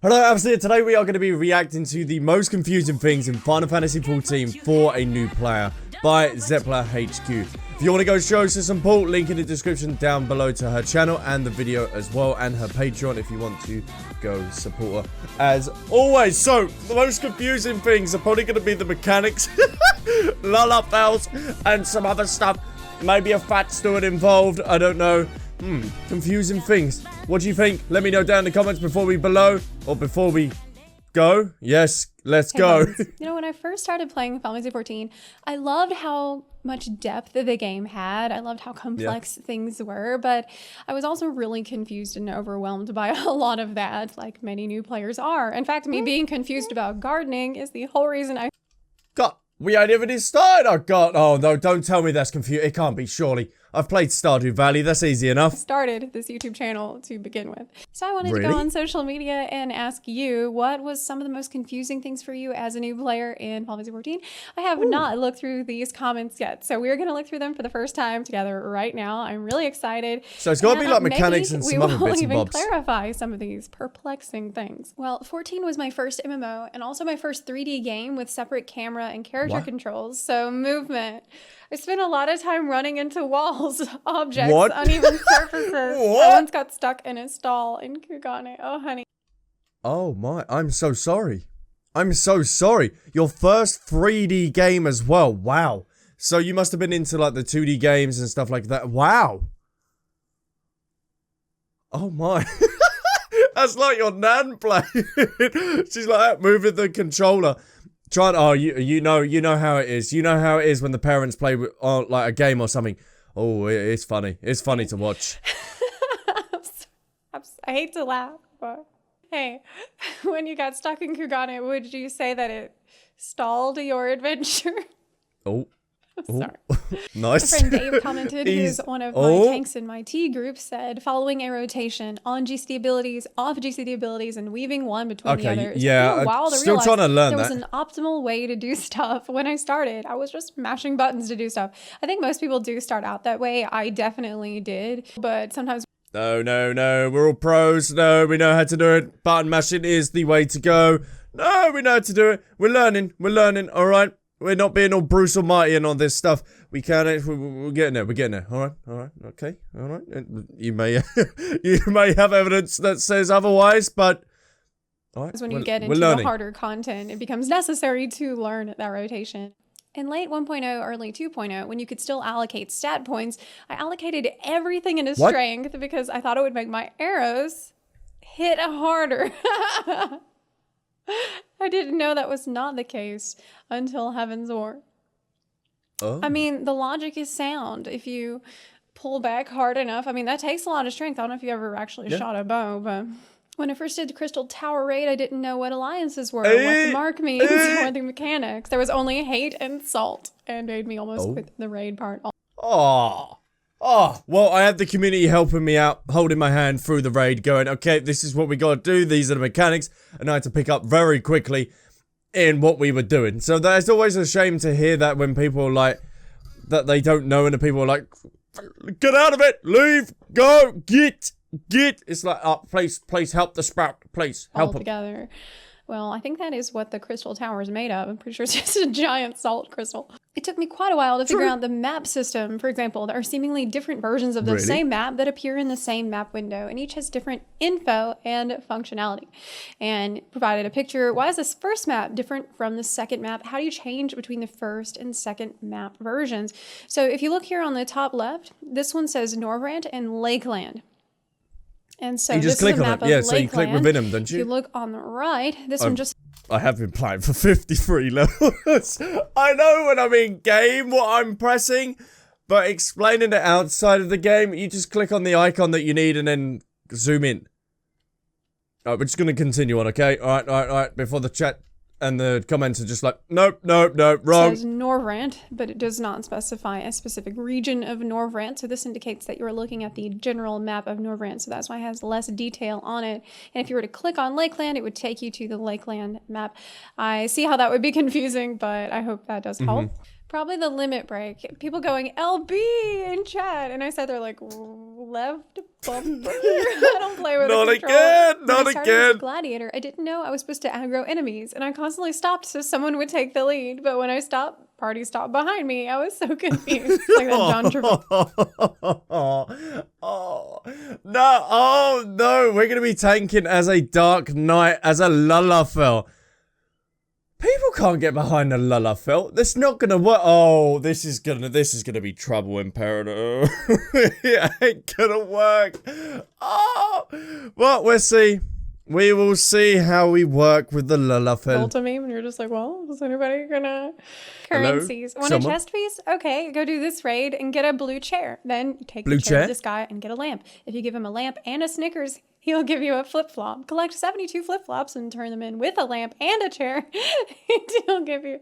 Hello, Albsterz. Today we are going to be reacting to the most confusing things in Final Fantasy XIV for a new player by Zeppler HQ. If you want to go show us some support, link in the description down below to her channel and the video as well, and her Patreon if you want to go support her as always. So, the most confusing things are probably going to be the mechanics, Lullabells, and some other stuff. Maybe a fat steward involved, I don't know. Confusing things. What do you think? Let me know down in the comments before we go. Yes, let's go. You know, when I first started playing Final Fantasy XIV, I loved how much depth the game had. I loved how complex things were, but I was also really confused and overwhelmed by a lot of that, like many new players are. In fact, me being confused about gardening is the whole reason I... God, we ain't even started. Oh, God. Oh, no, don't tell me that's confused. It can't be, surely. I've played Stardew Valley. That's easy enough. Started this YouTube channel to begin with. So I wanted to go on social media and ask you, what was some of the most confusing things for you as a new player in Final Fantasy XIV? I have not looked through these comments yet, so we're going to look through them for the first time together right now. I'm really excited. So it's got to be like mechanics and some other bits and bobs. We will even clarify some of these perplexing things. Well, 14 was my first MMO and also my first 3D game with separate camera and character controls, so movement. I spent a lot of time running into walls, objects, uneven surfaces. I once got stuck in a stall in Kugane. Oh, honey. Oh, my. I'm so sorry. I'm so sorry. Your first 3D game as well. Wow. So you must have been into, like, the 2D games and stuff like that. Wow. Oh, my. That's like your nan playing. She's like moving the controller. You know how it is. You know how it is when the parents play with, like a game or something. Oh, it's funny. It's funny to watch. I hate to laugh, but hey, when you got stuck in Kugane, would you say that it stalled your adventure? Oh. Sorry. Nice. My friend Dave commented, who's one of my tanks in my T group, said, following a rotation, on GCD abilities, off GCD abilities, and weaving one between the other. Yeah, I'm still trying to learn there was an optimal way to do stuff. When I started, I was just mashing buttons to do stuff. I think most people do start out that way. I definitely did, but sometimes... No, we're all pros. No, we know how to do it. Button mashing is the way to go. No, we know how to do it. We're learning, all right? We're not being all Bruce Almighty and all this stuff. We're getting there. All right, okay, all right. You may, you may have evidence that says otherwise, but all right. When you get into the harder content, it becomes necessary to learn that rotation. In late 1.0, early 2.0, when you could still allocate stat points, I allocated everything into strength because I thought it would make my arrows hit harder. I didn't know that was not the case until Heaven's War. Oh. I mean, the logic is sound. If you pull back hard enough, I mean, that takes a lot of strength. I don't know if you ever actually shot a bow, but when I first did the Crystal Tower raid, I didn't know what alliances were, what the mark means, or the mechanics. There was only hate and salt, and made me almost quit the raid part. Well, I had the community helping me out, holding my hand through the raid, going, okay, this is what we gotta do, these are the mechanics, and I had to pick up very quickly in what we were doing. So that's always a shame to hear that when people are like, that they don't know, and the people are like, get out of it, leave, go, get. It's like, please help the sprout, please help him. Together. Well, I think that is what the Crystal Tower is made of. I'm pretty sure it's just a giant salt crystal. It took me quite a while to figure out the map system. For example, there are seemingly different versions of the same map that appear in the same map window, and each has different info and functionality. And provided a picture. Why is this first map different from the second map? How do you change between the first and second map versions? So if you look here on the top left, this one says Norvrant and Lakeland. And so you just click on it. Yeah, so you click within them, don't you? If you look on the right, this one just... I have been playing for 53 levels. I know when I'm in game what I'm pressing, but explaining it outside of the game, you just click on the icon that you need and then zoom in. Alright, we're just going to continue on, okay? Alright, before the chat and the comments are just like, nope, wrong. It says Norvrant, but it does not specify a specific region of Norvrant, so this indicates that you're looking at the general map of Norvrant, so that's why it has less detail on it. And if you were to click on Lakeland, it would take you to the Lakeland map. I see how that would be confusing, but I hope that does help. Probably the limit break. People going LB in chat, and I said they're like left bumper. I don't play with Not the control. again, When not I started as a again. gladiator, I didn't know I was supposed to aggro enemies, and I constantly stopped so someone would take the lead. But when I stopped, party stopped behind me. I was so confused. Like that John Travolta. Oh no! Oh no! We're gonna be tanking as a Dark Knight, as a Lalafell. People can't get behind a Lalafell. That's not gonna work. Oh, this is gonna be trouble in Paradise. It ain't gonna work. Oh, well, we'll see. We will see how we work with the Lalafell. Volta meme, and you're just like, well, is anybody gonna Hello? currencies? Want Someone? a chest piece? Okay, go do this raid and get a blue chair. Then you take Blue the chair chair? to this guy and get a lamp. If you give him a lamp and a Snickers, he'll give you a flip flop. Collect 72 flip flops and turn them in with a lamp and a chair. He'll give you.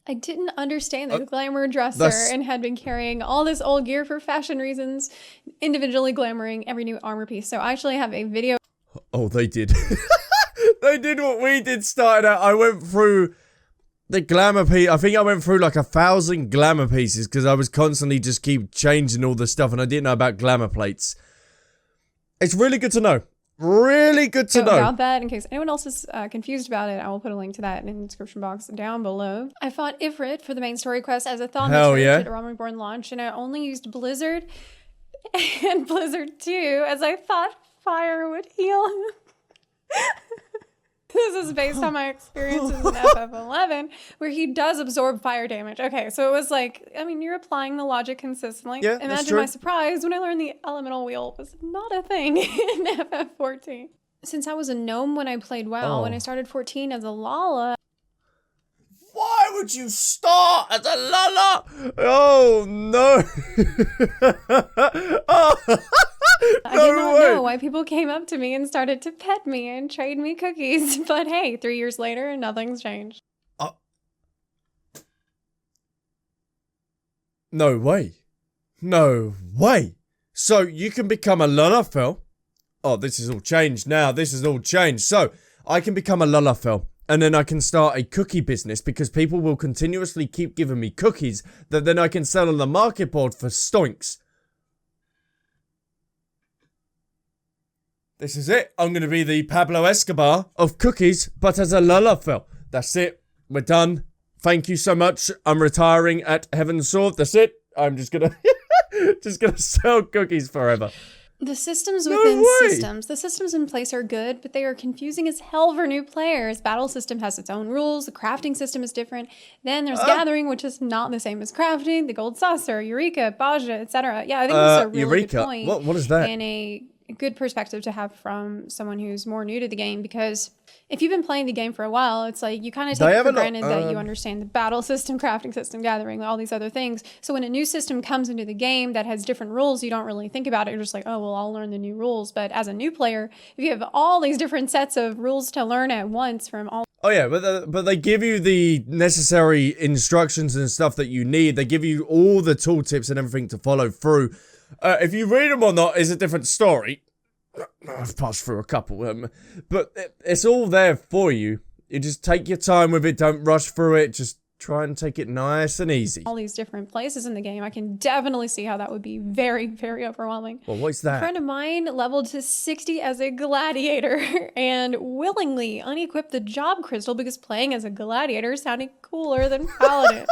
I didn't understand the glamour dresser and had been carrying all this old gear for fashion reasons, individually glamoring every new armor piece. So I actually have a video. Oh, they did. They did what we did starting out. I went through the glamour piece. I think I went through like 1,000 glamour pieces because I was constantly just keep changing all the stuff and I didn't know about glamour plates. It's really good to know. Really good to know. About that, in case anyone else is confused about it, I will put a link to that in the description box down below. I fought Ifrit for the main story quest as a Thaumaturge at a Realm Reborn launch, and I only used Blizzard and Blizzard 2 as I thought fire would heal him. This is based on my experiences in FF11, where he does absorb fire damage. Okay, so it was like, I mean, you're applying the logic consistently. Yeah, that's Imagine true. my surprise when I learned the elemental wheel was not a thing in FF14. Since I was a gnome when I played WoW, when I started 14 as a Lala, Why would you start as a Lala? Oh, no. Oh. I did not know why people came up to me and started to pet me and trade me cookies. But hey, 3 years later, nothing's changed. No way. No way. So you can become a Lalafell. Oh, this is all changed now. This is all changed. So I can become a Lalafell. And then I can start a cookie business because people will continuously keep giving me cookies that then I can sell on the market board for stoinks. This is it. I'm going to be the Pablo Escobar of cookies, but as a Lalafell. That's it. We're done. Thank you so much. I'm retiring at Heaven's Sword. That's it. I'm just going to sell cookies forever. The systems within systems. The systems in place are good, but they are confusing as hell for new players. Battle system has its own rules. The crafting system is different. Then there's gathering, which is not the same as crafting. The gold saucer, Eureka, Baja, etc. Yeah, I think that's a really good point. What is that? And a good perspective to have from someone who's more new to the game, because if you've been playing the game for a while, it's like you kind of take it for granted that you understand the battle system, crafting system, gathering, all these other things. So when a new system comes into the game that has different rules, you don't really think about it. You're just like, oh, well, I'll learn the new rules. But as a new player, if you have all these different sets of rules to learn at once from all... Oh yeah, but they give you the necessary instructions and stuff that you need. They give you all the tooltips and everything to follow through. If you read them or not is a different story. I've passed through a couple, but it's all there for you. You just take your time with it. Don't rush through it. Just try and take it nice and easy. All these different places in the game, I can definitely see how that would be very, very overwhelming. Well, what's that? A friend of mine leveled to 60 as a gladiator and willingly unequipped the job crystal because playing as a gladiator sounded cooler than paladin.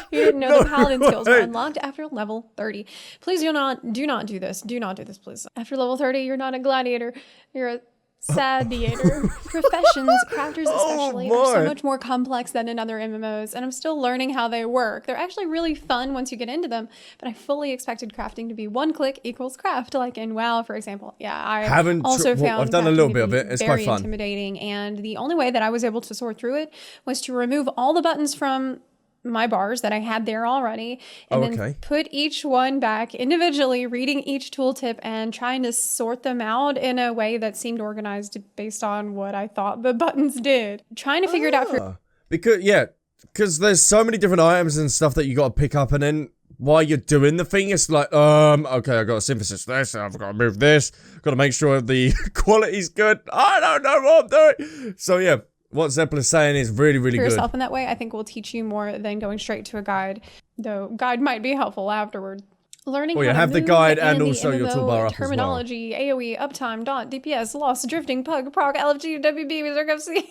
He didn't know the paladin skills were unlocked after level 30. Please do not do this. Do not do this, please. After level 30, you're not a gladiator. You're a Sadiator. Professions, crafters especially, are so much more complex than in other MMOs, and I'm still learning how they work. They're actually really fun once you get into them, but I fully expected crafting to be one click equals craft, like in WoW, for example. Yeah, I also found I've done a little bit of it. It's very quite fun. Intimidating, and the only way that I was able to sort through it was to remove all the buttons from my bars that I had there already, and then put each one back individually, reading each tooltip and trying to sort them out in a way that seemed organized based on what I thought the buttons did. Trying to figure it out for... Because there's so many different items and stuff that you got to pick up, and then while you're doing the thing, it's like, okay, I've got to synthesis this, I've got to move this, got to make sure the quality's good. I don't know what I'm doing. So yeah, what Zeppler's saying is really, really good. For yourself in that way, I think will teach you more than going straight to a guide. though guide might be helpful afterward. Learning Well, you how to have the move guide and the also your MMO toolbar up terminology, AoE, uptime, dot, DPS, loss, drifting, pug, proc, LFG, WB, Berserk FC.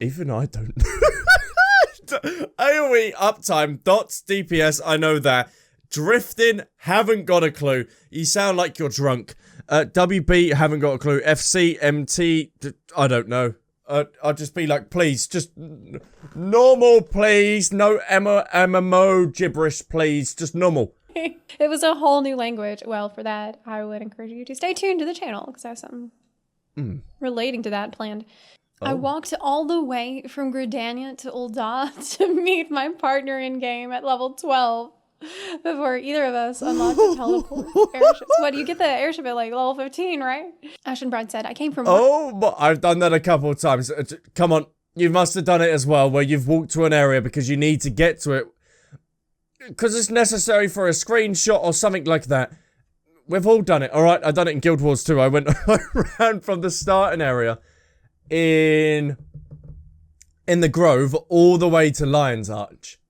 Even I don't AoE, uptime, dots, DPS, I know that. Drifting, haven't got a clue. You sound like you're drunk. WB, haven't got a clue. FC, MT, I don't know. I'll just be like, please, just normal, please. No MMO gibberish, please. Just normal. It was a whole new language. Well, for that, I would encourage you to stay tuned to the channel because I have something relating to that planned. I walked all the way from Gridania to Ul'dah to meet my partner in game at level 12 before either of us unlocked the teleport airships. What, do you get the airship at like level 15, right? Ashenbride said, I came from... Oh, but I've done that a couple of times. Come on, you must have done it as well, where you've walked to an area because you need to get to it. Because it's necessary for a screenshot or something like that. We've all done it, alright? I've done it in Guild Wars too. I ran from the starting area in the Grove all the way to Lion's Arch.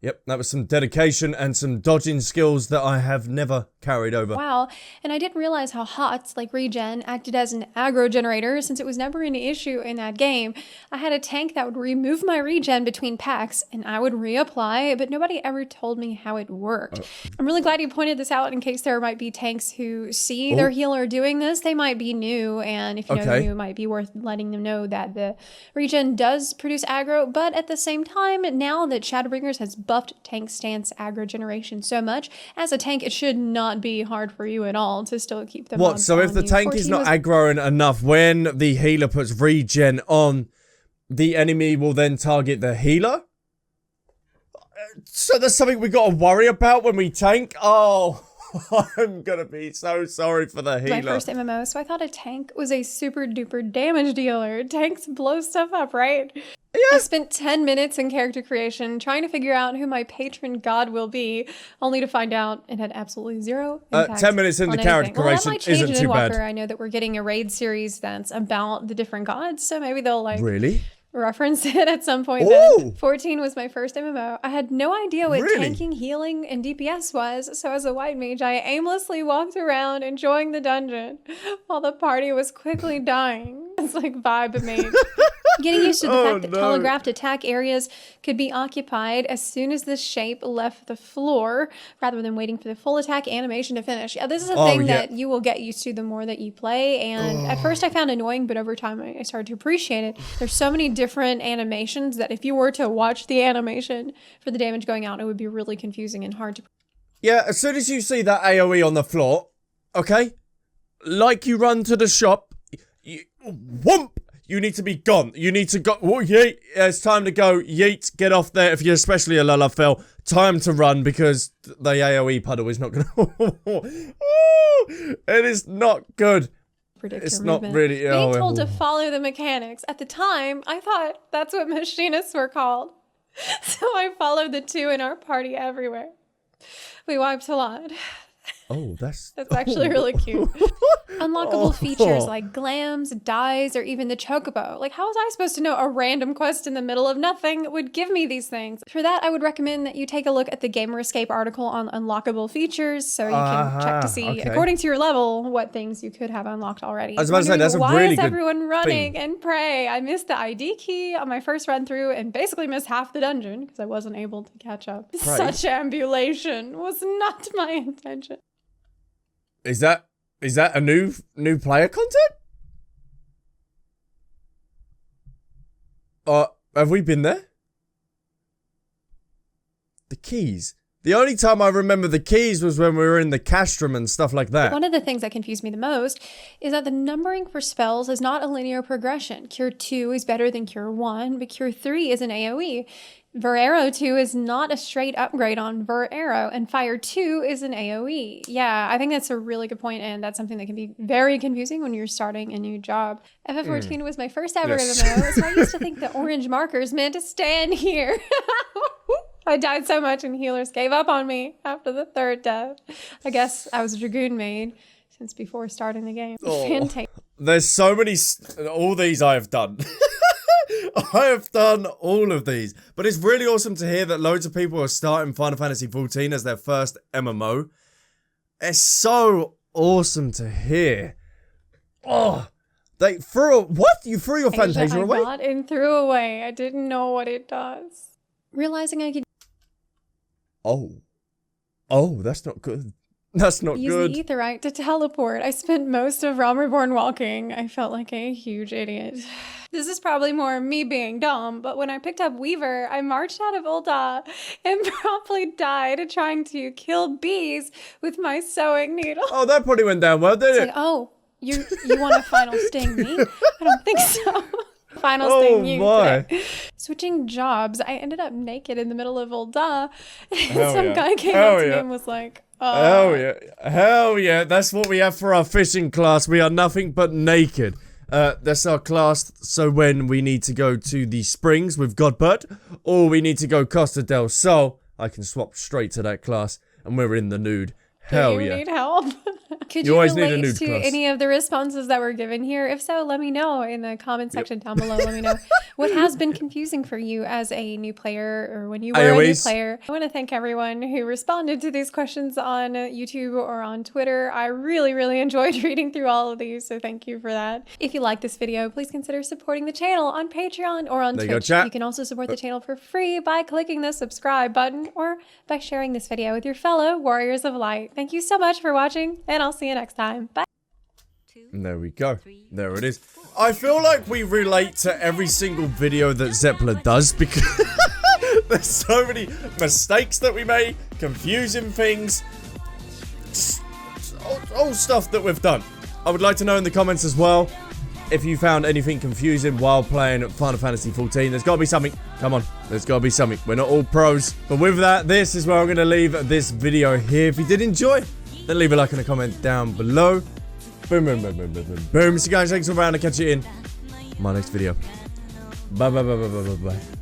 Yep, that was some dedication and some dodging skills that I have never carried over. Wow, and I didn't realize how HOTS, like regen, acted as an aggro generator since it was never an issue in that game. I had a tank that would remove my regen between packs and I would reapply, but nobody ever told me how it worked. I'm really glad you pointed this out in case there might be tanks who see their healer doing this. They might be new, and if you know they're new, it might be worth letting them know that the regen does produce aggro, but at the same time, now that Shadowbringers has buffed tank stance aggro generation so much, as a tank it should not be hard for you at all to still keep them. What, so if the tank is not aggroing enough, when the healer puts regen on, the enemy will then target the healer? So there's something we gotta worry about when we tank? Oh, I'm gonna be so sorry for the healer. My first MMO, so I thought a tank was a super duper damage dealer. Tanks blow stuff up, right? Yeah. I spent 10 minutes in character creation trying to figure out who my patron god will be, only to find out it had absolutely zero impact 10 minutes into character creation isn't too bad. I know that we're getting a raid series that's about the different gods, so maybe they'll like... Really? Reference it at some point. Then 14 was my first MMO. I had no idea what tanking, healing, and DPS was, so as a white mage, I aimlessly walked around enjoying the dungeon while the party was quickly dying. It's like vibe mage. Getting used to the fact that telegraphed attack areas could be occupied as soon as the shape left the floor, rather than waiting for the full attack animation to finish. Yeah, this is a thing that you will get used to the more that you play, and at first I found annoying, but over time I started to appreciate it. There's so many different animations that if you were to watch the animation for the damage going out, it would be really confusing and hard to... Yeah, as soon as you see that AoE on the floor, okay, like you run to the shop, whoomp! You need to be gone. You need to go. Oh, yeet. It's time to go. Yeet. Get off there. If you're especially a Lalafell, time to run because the AoE puddle is not going to... It is not good. It's not really... Being told to follow the mechanics. At the time, I thought that's what machinists were called. So I followed the two in our party everywhere. We wiped a lot. Oh, that's actually really cute. Unlockable features like glams, dyes, or even the chocobo. Like, how was I supposed to know a random quest in the middle of nothing would give me these things? For that, I would recommend that you take a look at the Gamer Escape article on unlockable features, so you can check to see, according to your level, what things you could have unlocked already. I was about to say, that's a really good Why is everyone running and pray? I missed the ID key on my first run through and basically missed half the dungeon because I wasn't able to catch up. Pray. Such ambulation was not my intention. Is that a new player content? Have we been there? The keys. The only time I remember the keys was when we were in the castrum and stuff like that. One of the things that confused me the most is that the numbering for spells is not a linear progression. Cure 2 is better than Cure 1, but Cure 3 is an AoE. Verarrow 2 is not a straight upgrade on Verarrow, and Fire 2 is an AoE. Yeah, I think that's a really good point, and that's something that can be very confusing when you're starting a new job. FF14 was my first ever MMO, so I used to think the orange markers meant to stand here. I died so much and healers gave up on me after the third death. I guess I was a Dragoon maid since before starting the game. There's so many... All these I have done. I have done all of these, but it's really awesome to hear that loads of people are starting Final Fantasy XIV as their first MMO. It's so awesome to hear. Oh, they threw what? You threw your Fantasia away? I got and threw away. I didn't know what it does. Realizing I could. Oh, that's not good. That's not good. Use the Aetherite to teleport. I spent most of Realm Reborn walking. I felt like a huge idiot. This is probably more me being dumb, but when I picked up Weaver, I marched out of Ul'dah and promptly died trying to kill bees with my sewing needle. Oh, that probably went down well, didn't it? Like, oh, you want to final sting me? I don't think so. Final sting you today. Switching jobs, I ended up naked in the middle of Ul'dah. And some guy came up to me and was like, hell yeah. Hell yeah. That's what we have for our fishing class. We are nothing but naked. That's our class. So when we need to go to the springs with Godbert, or we need to go Costa del Sol, I can swap straight to that class and we're in the nude. Hell yeah. Do you need help? Could you relate to any of the responses that were given here? If so, let me know in the comment section down below. Let me know what has been confusing for you as a new player or when you were a new player. I want to thank everyone who responded to these questions on YouTube or on Twitter. I really, really enjoyed reading through all of these, so thank you for that. If you like this video, please consider supporting the channel on Patreon or on Twitch. You can also support the channel for free by clicking the subscribe button or by sharing this video with your fellow Warriors of Light. Thank you so much for watching, and I'll see you next time. Bye. And there we go. There it is. I feel like we relate to every single video that Zepla does because there's so many mistakes that we make, confusing things, all stuff that we've done. I would like to know in the comments as well if you found anything confusing while playing Final Fantasy XIV. There's got to be something. Come on. There's got to be something. We're not all pros. But with that, this is where I'm going to leave this video here. If you did enjoy, then leave a like and a comment down below. Boom, boom, boom, boom, boom, boom, boom. So guys, thanks for around. I'll catch you in my next video. Bye, bye, bye, bye, bye, bye, bye.